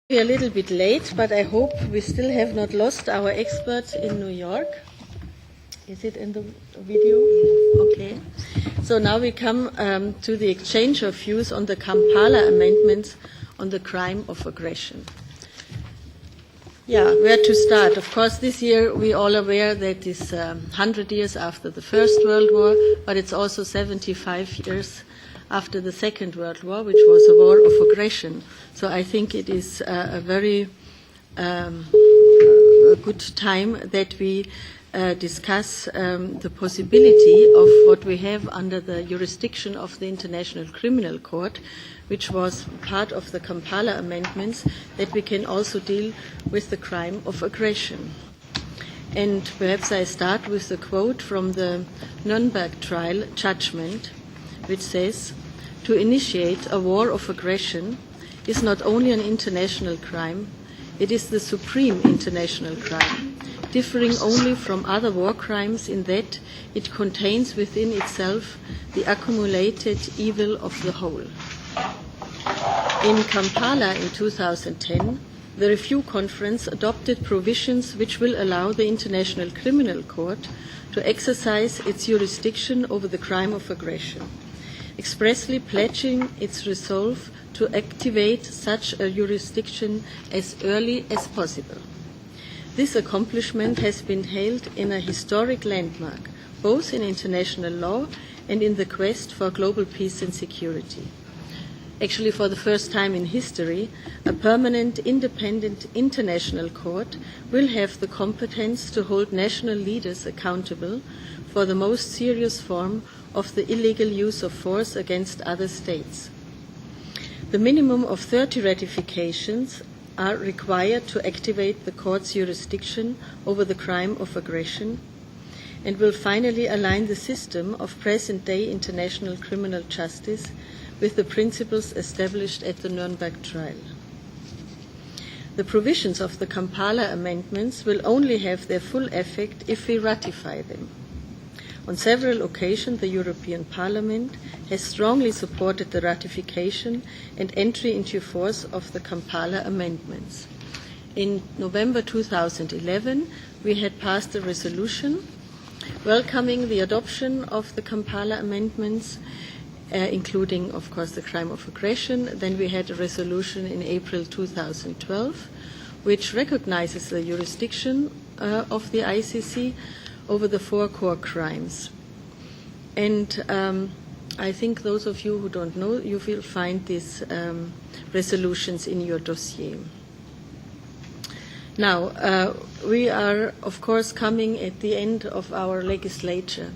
We're a little bit late, but I hope we still have not lost our experts in New York. Is it in the video? Okay. So now we come to the exchange of views on the Kampala amendments on the crime of aggression. Yeah, where to start? Of course, this year we're all aware that it's 100 years after the First World War, but it's also 75 years after the Second World War, which was a war of aggression. So I think it is a very a good time that we discuss the possibility of what we have under the jurisdiction of the International Criminal Court, which was part of the Kampala amendments, that we can also deal with the crime of aggression. And perhaps I start with a quote from the Nuremberg trial judgment, which says, "To initiate a war of aggression is not only an international crime, it is the supreme international crime, differing only from other war crimes in that it contains within itself the accumulated evil of the whole." In Kampala in 2010, the Review Conference adopted provisions which will allow the International Criminal Court to exercise its jurisdiction over the crime of aggression, expressly pledging its resolve to activate such a jurisdiction as early as possible. This accomplishment has been hailed in a historic landmark, both in international law and in the quest for global peace and security. Actually, for the first time in history, a permanent independent international court will have the competence to hold national leaders accountable for the most serious form of the illegal use of force against other states. The minimum of 30 ratifications are required to activate the court's jurisdiction over the crime of aggression and will finally align the system of present-day international criminal justice with the principles established at the Nuremberg trial. The provisions of the Kampala amendments will only have their full effect if we ratify them. On several occasions, the European Parliament has strongly supported the ratification and entry into force of the Kampala amendments. In November 2011, we had passed a resolution welcoming the adoption of the Kampala amendments, including, of course, the crime of aggression. Then we had a resolution in April 2012, which recognizes the jurisdiction of the ICC over the four core crimes. And I think those of you who don't know, you will find these resolutions in your dossier. Now, we are, of course, coming at the end of our legislature.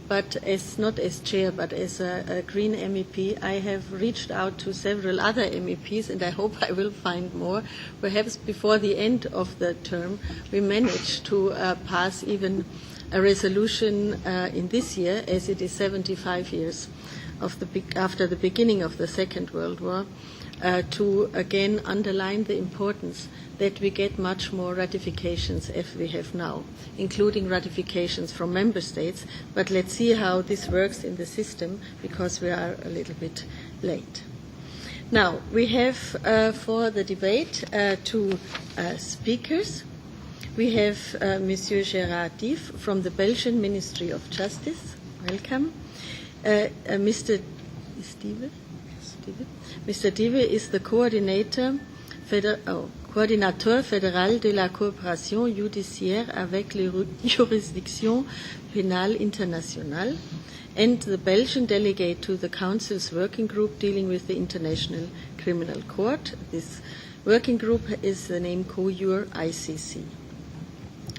But not as chair, but as a Green MEP, I have reached out to several other MEPs, and I hope I will find more. Perhaps before the end of the term, we manage to pass even a resolution in this year, as it is 75 years after the beginning of the Second World War, to again underline the importance that we get much more ratifications as we have now, including ratifications from member states. But let's see how this works in the system, because we are a little bit late. Now, we have for the debate two speakers. We have Monsieur Gérard Dief from the Belgian Ministry of Justice. Welcome. Mr. Dieve? Mr. Dieve is the Coordinateur fédéral de la coopération judiciaire avec les juridictions pénales internationales and the Belgian delegate to the Council's working group dealing with the International Criminal Court. This working group is the name COUR ICC.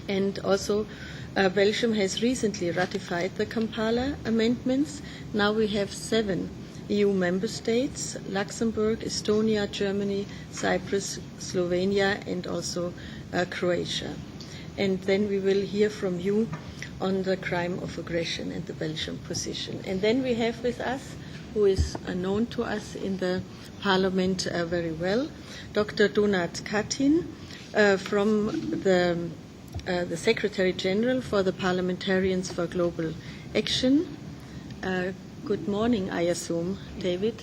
And also, Belgium has recently ratified the Kampala amendments. Now we have 7 EU member states: Luxembourg, Estonia, Germany, Cyprus, Slovenia, and also Croatia. And then we will hear from you on the crime of aggression and the Belgian position. And then we have with us, who is known to us in the Parliament very well, Dr. Donat Cattin from the Secretary General for the Parliamentarians for Global Action. Good morning, I assume, David,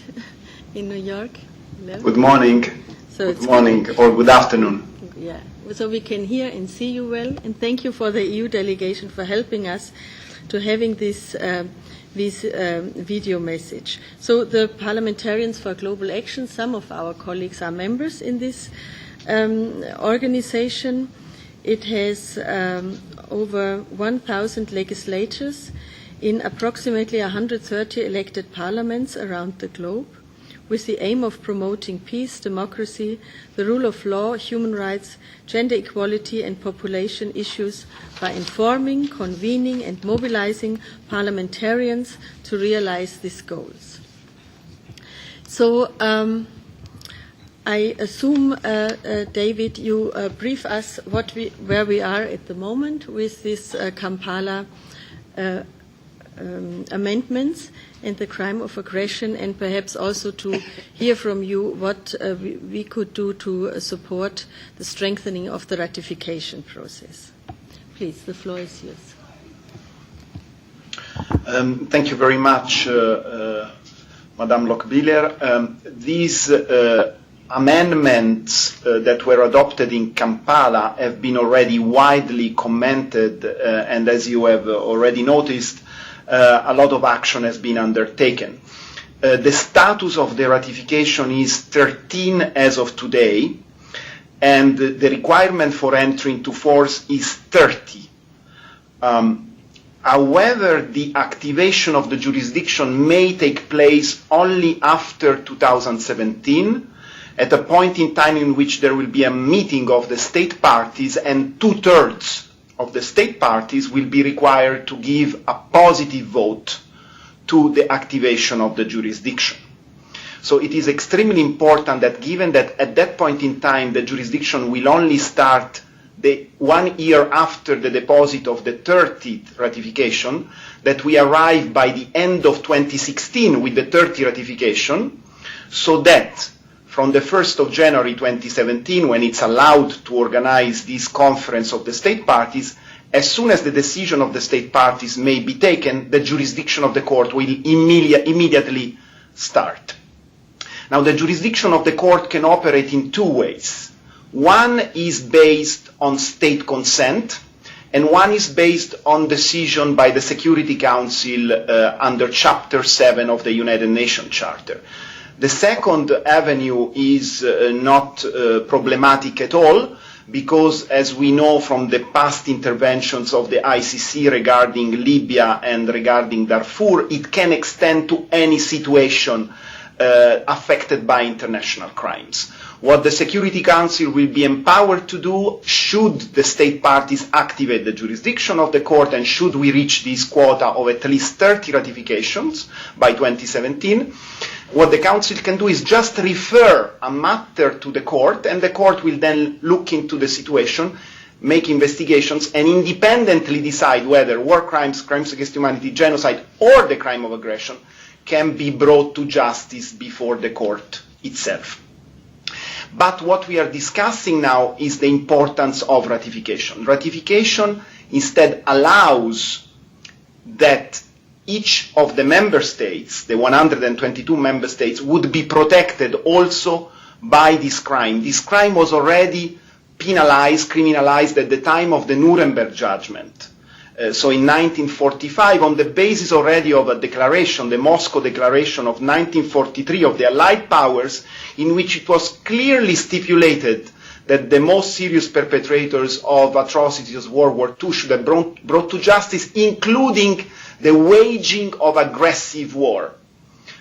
in New York. Hello. Good morning. So good morning or good afternoon. Yeah, so we can hear and see you well, and thank you for the EU delegation for helping us to having this video message. So the Parliamentarians for Global Action, some of our colleagues are members in this organization. It has over 1,000 legislators in approximately 130 elected parliaments around the globe, with the aim of promoting peace, democracy, the rule of law, human rights, gender equality and population issues by informing, convening and mobilizing parliamentarians to realize these goals. So I assume, David, you brief us where we are at the moment with this Kampala amendments and the crime of aggression, and perhaps also to hear from you what we could do to support the strengthening of the ratification process. Please, the floor is yours. Thank you very much, Madame Lochbihler. These amendments that were adopted in Kampala have been already widely commented, and as you have already noticed, a lot of action has been undertaken. The status of the ratification is 13 as of today, and the requirement for entry into force is 30. However, the activation of the jurisdiction may take place only after 2017, at a point in time in which there will be a meeting of the state parties and 2/3 of the state parties will be required to give a positive vote to the activation of the jurisdiction. So it is extremely important that, given that at that point in time the jurisdiction will only start 1 year after the deposit of the 30th ratification, that we arrive by the end of 2016 with the 30 ratification, so that from the 1st of January 2017, when it's allowed to organize this conference of the state parties, as soon as the decision of the state parties may be taken, the jurisdiction of the court will immediately start. Now, the jurisdiction of the court can operate in two ways. One is based on state consent, and one is based on decision by the Security Council under Chapter 7 of the United Nations Charter. The second avenue is not problematic at all, because as we know from the past interventions of the ICC regarding Libya and regarding Darfur, it can extend to any situation affected by international crimes. What the Security Council will be empowered to do, should the state parties activate the jurisdiction of the court and should we reach this quota of at least 30 ratifications by 2017, what the Council can do is just refer a matter to the court, and the court will then look into the situation, make investigations, and independently decide whether war crimes, crimes against humanity, genocide, or the crime of aggression can be brought to justice before the court itself. But what we are discussing now is the importance of ratification. Ratification instead allows that each of the member states, the 122 member states, would be protected also by this crime. This crime was already penalized, criminalized at the time of the Nuremberg judgment. So in 1945, on the basis already of a declaration, the Moscow Declaration of 1943 of the Allied powers, in which it was clearly stipulated that the most serious perpetrators of atrocities of World War II should have brought to justice, including the waging of aggressive war.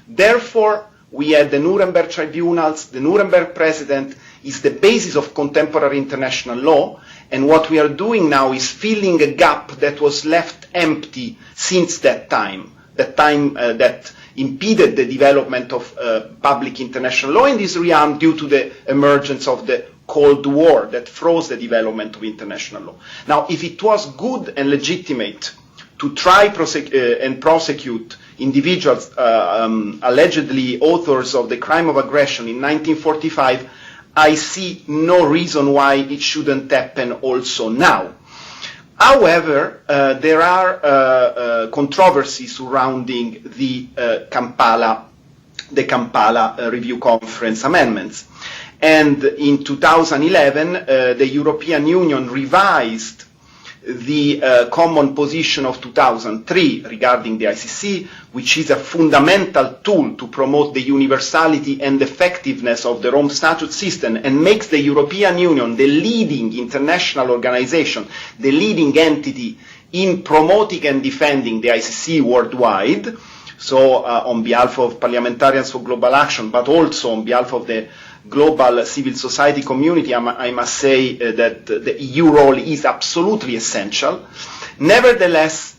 Therefore, we had the Nuremberg tribunals, the Nuremberg precedent is the basis of contemporary international law, and what we are doing now is filling a gap that was left empty since that time that impeded the development of public international law in this realm due to the emergence of the Cold War that froze the development of international law. Now, if it was good and legitimate to try and prosecute individuals allegedly authors of the crime of aggression in 1945, I see no reason why it shouldn't happen also now. However, there are controversies surrounding the Kampala Review Conference amendments. And in 2011, the European Union revised the common position of 2003 regarding the ICC, which is a fundamental tool to promote the universality and effectiveness of the Rome Statute system, and makes the European Union the leading international organization, the leading entity in promoting and defending the ICC worldwide. So on behalf of Parliamentarians for Global Action, but also on behalf of the global civil society community, I must say that the EU role is absolutely essential. Nevertheless,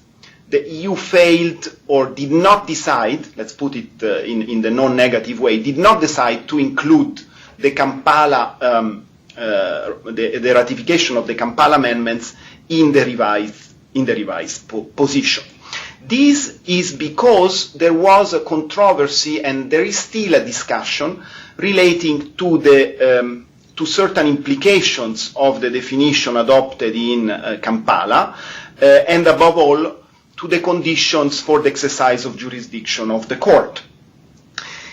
the EU failed or did not decide, let's put it in the non-negative way, did not decide to include the Kampala, the ratification of the Kampala amendments in the revised position. This is because there was a controversy, and there is still a discussion relating to the to certain implications of the definition adopted in Kampala, and above all to the conditions for the exercise of jurisdiction of the court.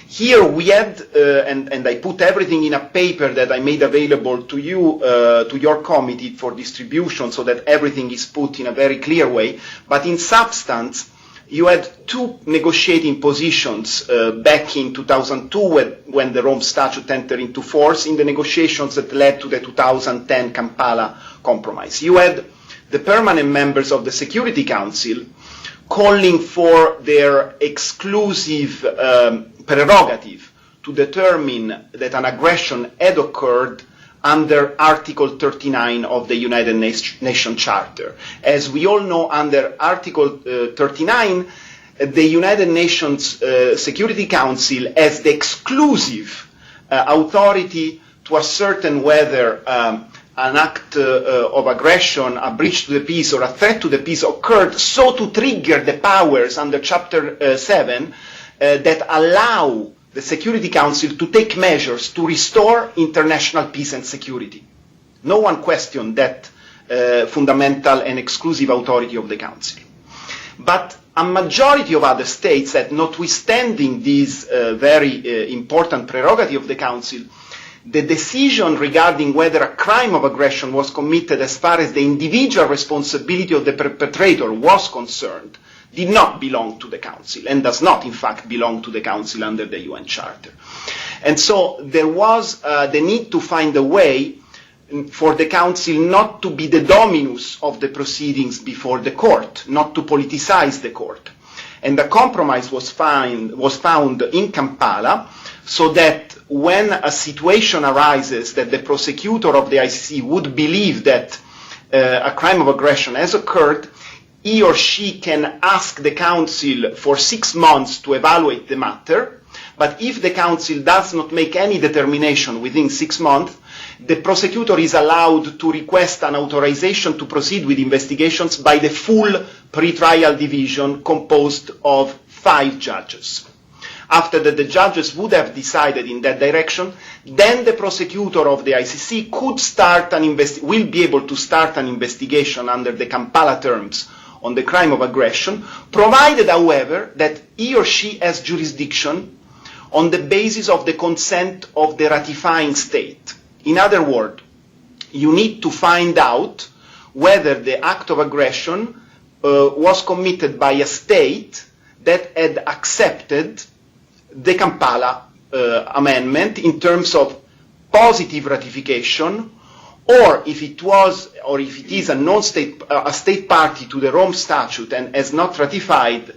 Here we had, and I put everything in a paper that I made available to you, to your committee for distribution, so that everything is put in a very clear way. But in substance, you had two negotiating positions back in 2002 when the Rome Statute entered into force, in the negotiations that led to the 2010 Kampala Compromise. You had the permanent members of the Security Council calling for their exclusive prerogative to determine that an aggression had occurred under Article 39 of the United Nations Charter. As we all know, under Article 39, the United Nations Security Council has the exclusive authority to ascertain whether an act of aggression, a breach to the peace, or a threat to the peace occurred, so to trigger the powers under Chapter 7 that allow the Security Council to take measures to restore international peace and security. No one questioned that fundamental and exclusive authority of the Council. But a majority of other states that, notwithstanding this very important prerogative of the Council, the decision regarding whether a crime of aggression was committed as far as the individual responsibility of the perpetrator was concerned did not belong to the Council, and does not, in fact, belong to the Council under the UN Charter. And so there was the need to find a way for the Council not to be the dominus of the proceedings before the court, not to politicize the court. And a compromise was found in Kampala, so that when a situation arises that the prosecutor of the ICC would believe that a crime of aggression has occurred, he or she can ask the Council for 6 months to evaluate the matter, but if the Council does not make any determination within 6 months, the prosecutor is allowed to request an authorization to proceed with investigations by the full pre-trial division composed of 5 judges. After that, the judges would have decided in that direction, then the prosecutor of the ICC could start will be able to start an investigation under the Kampala terms on the crime of aggression, provided, however, that he or she has jurisdiction on the basis of the consent of the ratifying state. In other words, you need to find out whether the act of aggression was committed by a state that had accepted the Kampala amendment in terms of positive ratification, or if it is a non-state, a state party to the Rome Statute and has not ratified,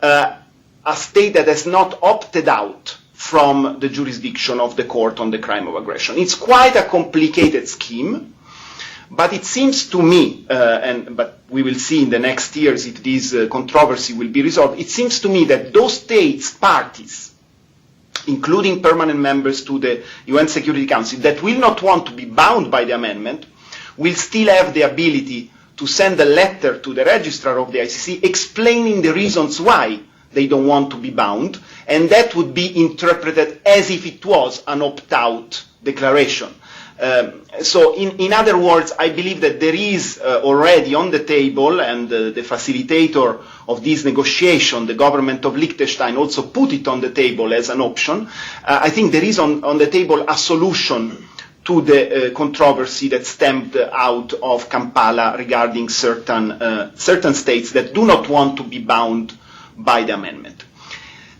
a state that has not opted out from the jurisdiction of the court on the crime of aggression. It's quite a complicated scheme, but it seems to me, but we will see in the next years if this controversy will be resolved, it seems to me that those states, parties, including permanent members to the UN Security Council, that will not want to be bound by the amendment, will still have the ability to send a letter to the registrar of the ICC explaining the reasons why they don't want to be bound, and that would be interpreted as if it was an opt-out declaration. So in other words, I believe that there is already on the table, and the facilitator of this negotiation, the government of Liechtenstein, also put it on the table as an option. I think there is on the table a solution to the controversy that stemmed out of Kampala regarding certain states that do not want to be bound by the amendment.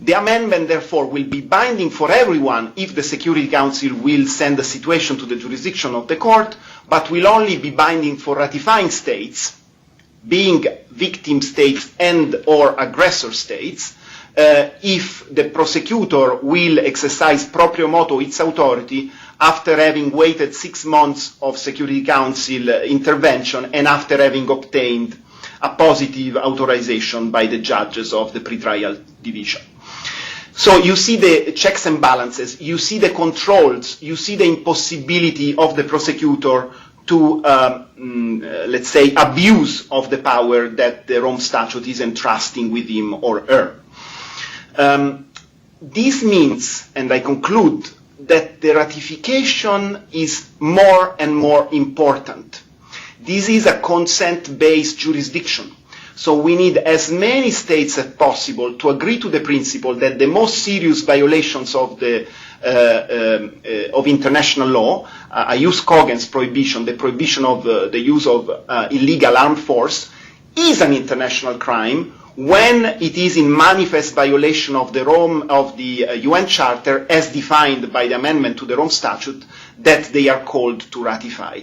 The amendment, therefore, will be binding for everyone if the Security Council will send the situation to the jurisdiction of the court, but will only be binding for ratifying states, being victim states and or aggressor states, if the prosecutor will exercise proprio motu its authority after having waited 6 months of Security Council intervention and after having obtained a positive authorization by the judges of the pretrial division. So you see the checks and balances, you see the controls, you see the impossibility of the prosecutor to, let's say, abuse of the power that the Rome Statute is entrusting with him or her. This means, and I conclude, that the ratification is more and more important. This is a consent-based jurisdiction. So we need as many states as possible to agree to the principle that the most serious violations of international law, I use Cogan's prohibition, the prohibition of the use of illegal armed force, is an international crime when it is in manifest violation of the UN Charter as defined by the amendment to the Rome Statute that they are called to ratify.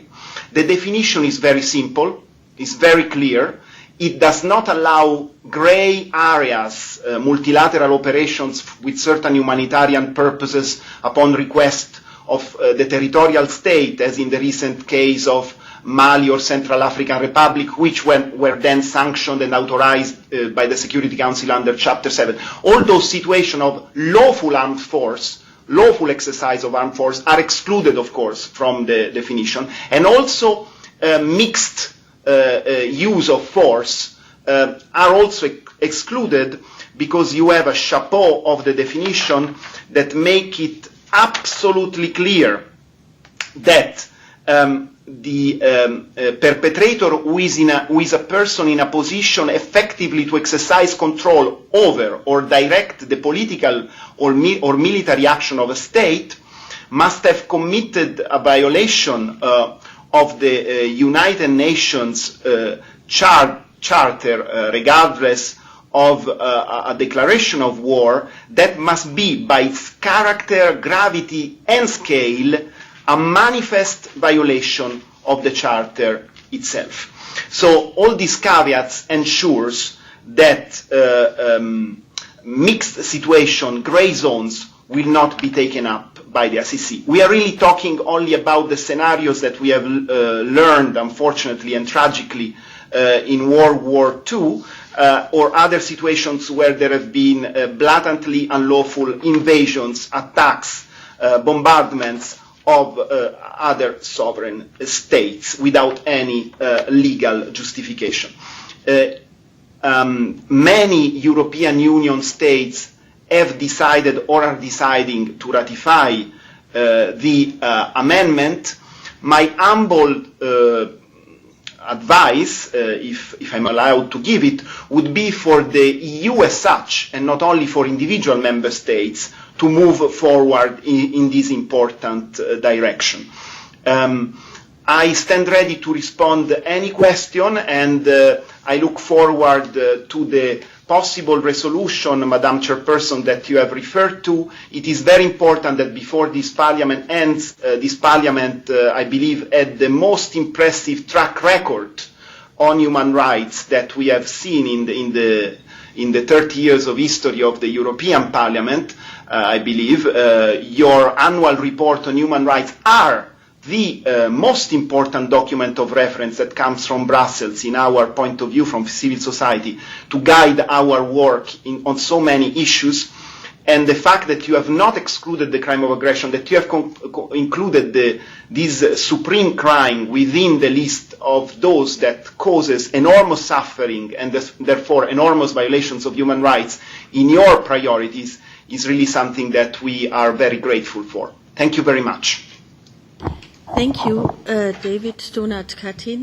The definition is very simple, it's very clear. It does not allow gray areas, multilateral operations with certain humanitarian purposes upon request of the territorial state, as in the recent case of Mali or Central African Republic, which were then sanctioned and authorized by the Security Council under Chapter 7. All those situations of lawful armed force, lawful exercise of armed force, are excluded, of course, from the definition, and also mixed use of force are also excluded, because you have a chapeau of the definition that make it absolutely clear that the perpetrator who is a person in a position effectively to exercise control over or direct the political or military action of a state must have committed a violation of the United Nations Charter, regardless of a declaration of war, that must be, by its character, gravity, and scale, a manifest violation of the Charter itself. So all these caveats ensures that mixed situation, gray zones, will not be taken up by the ICC. We are really talking only about the scenarios that we have learned, unfortunately and tragically, in World War II, or other situations where there have been blatantly unlawful invasions, attacks, bombardments of other sovereign states without any legal justification. Many European Union states have decided or are deciding to ratify the amendment. My humble advice, if I'm allowed to give it, would be for the EU as such, and not only for individual member states, to move forward in this important direction. I stand ready to respond to any question, and I look forward to the possible resolution, Madam Chairperson, that you have referred to. It is very important that before this Parliament ends, this Parliament, I believe, had the most impressive track record on human rights that we have seen in the 30 years of history of the European Parliament. I believe your annual report on human rights are the most important document of reference that comes from Brussels, in our point of view, from civil society, to guide our work on so many issues. And the fact that you have not excluded the crime of aggression, that you have included this supreme crime within the list of those that causes enormous suffering and therefore enormous violations of human rights in your priorities, is really something that we are very grateful for. Thank you very much. Thank you, David Donat Cattin.